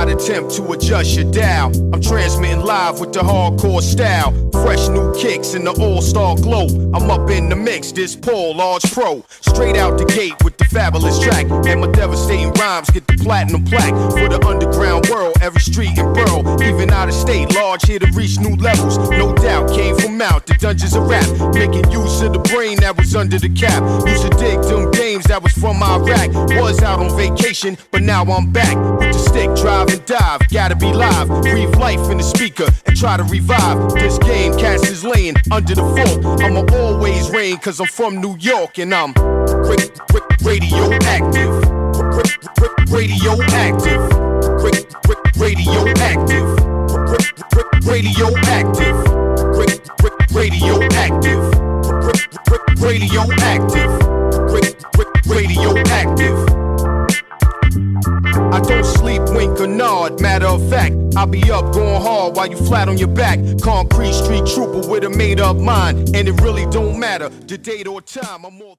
not attempt to adjust your dial. I'm transmitting live with the hardcore style. Fresh new kicks in the all-star glow. I'm up in the mix, this Paul, large pro. Straight out the gate with the fabulous track. And my devastating rhymes get the platinum plaque. For the underground world, every street and borough. Even out of state, large here to reach new levels. No doubt, came from out the dungeons of rap. Making use of the brain that was under the cap. Used to dig them games that was from Iraq. Was out on vacation, but now I'm back. With the stick, drive and dive. Gotta be live, breathe life in the speaker and try to revive this game. Cast is laying under the fort. I'ma always reign cause I'm from New York and I'm radioactive. Radioactive. Radioactive. Radioactive. Radioactive. Radioactive. Radioactive. I don't sleep, wink or nod. Matter of fact, I'll be up going hard while you flat on your back. Concrete street trooper with a made up mind, and it really don't matter the date or time. I'm more